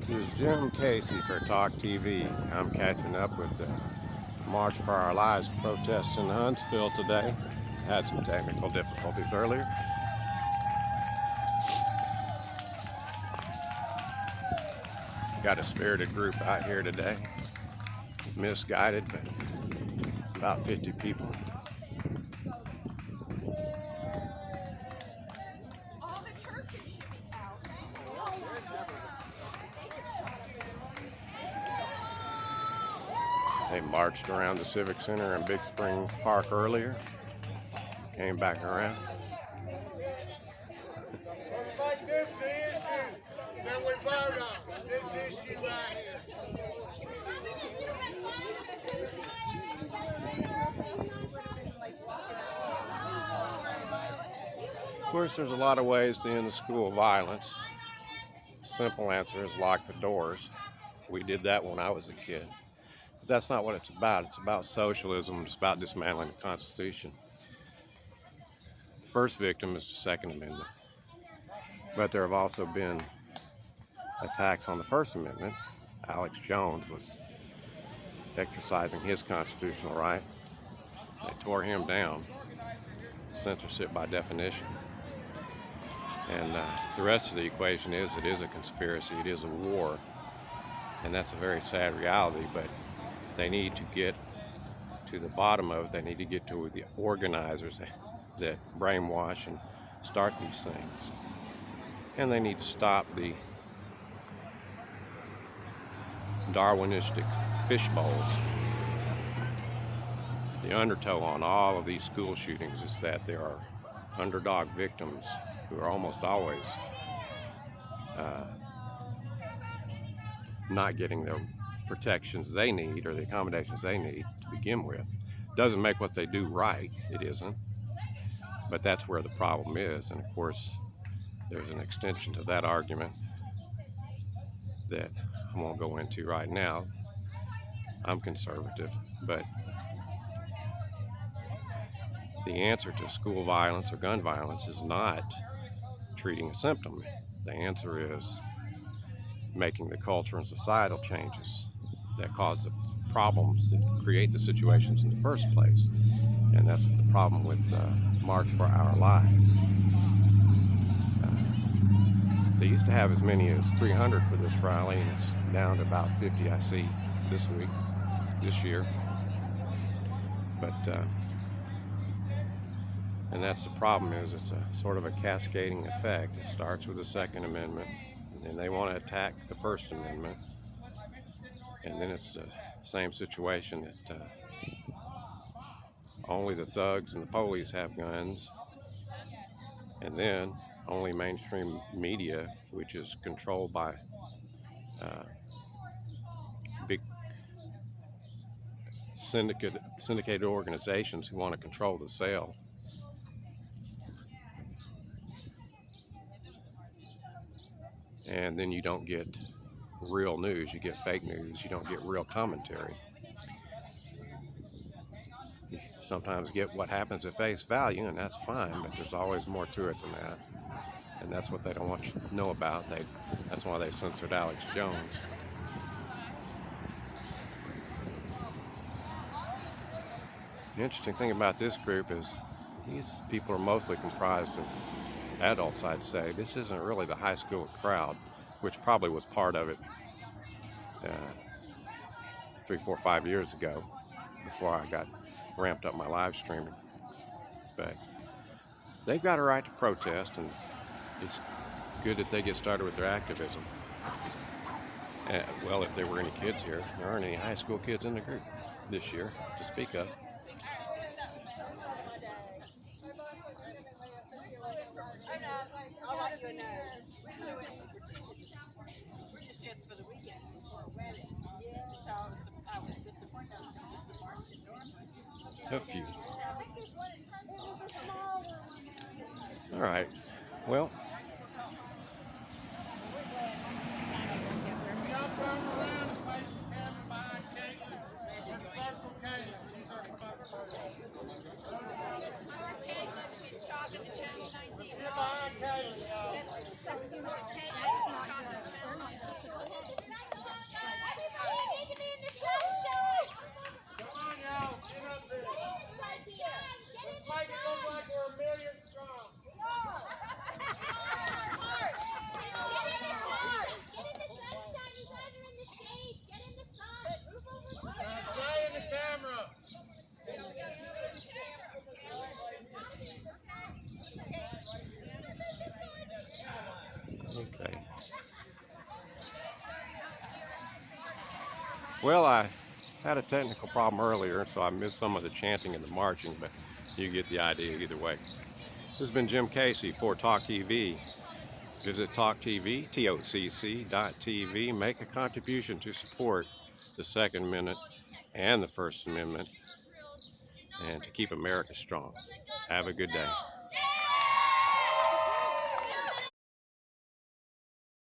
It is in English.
This is Jim Casey for Talk TV. I'm catching up with the March for Our Lives protest in Huntsville today. Had some technical difficulties earlier. Got a spirited group out here today. Misguided, but about 50 people. They marched around the Civic Center in Big Spring Park earlier. Came back around. Let's make this the issue that we vote on. This issue right here. Of course, there's a lot of ways to end the school violence. Simple answer is lock the doors. We did that when I was a kid. But that's not what it's about. It's about socialism. It's about dismantling the Constitution. The first victim is the Second Amendment. But there have also been attacks on the First Amendment. Alex Jones was exercising his constitutional right. They tore him down. Censorship by definition. And the rest of the equation is it is a conspiracy, it is a war, and that's a very sad reality, but they need to get to the bottom of it. They need to get to the organizers that brainwash and start these things. And they need to stop the Darwinistic fishbowls. The undertow on all of these school shootings is that there are underdog victims who are almost always not getting the protections they need or the accommodations they need to begin with. Doesn't make what they do right, it isn't, but that's where the problem is. And of course there's an extension to that argument that I won't go into right now. I'm conservative, but the answer to school violence or gun violence is not treating a symptom. The answer is making the culture and societal changes that cause the problems that create the situations in the first place. And that's the problem with March for Our Lives. They used to have as many as 300 for this rally, and it's down to about 50 I see this year. But and that's the problem, is it's a sort of a cascading effect. It starts with the Second Amendment, and then they want to attack the First Amendment, and then it's the same situation that only the thugs and the police have guns, and then only mainstream media, which is controlled by big syndicated organizations who want to control the sale. And then you don't get real news, you get fake news, you don't get real commentary. You sometimes get what happens at face value, and that's fine, but there's always more to it than that. And that's what they don't want you to know about. That's why they censored Alex Jones. The interesting thing about this group is these people are mostly comprised of adults, I'd say. This isn't really the high school crowd, which probably was part of it 3, 4, 5 years ago, before I got ramped up my live streaming. But they've got a right to protest, and it's good that they get started with their activism. Well, if there were any kids here, there aren't any high school kids in the group this year to speak of. A few. All right. Well, She's talking to Channel 19. Okay. Well, I had a technical problem earlier, so I missed some of the chanting and the marching, but you get the idea either way. This has been Jim Casey for Talk TV. Visit Talk TV, TOCC.TV. Make a contribution to support the Second Amendment and the First Amendment and to keep America strong. Have a good day.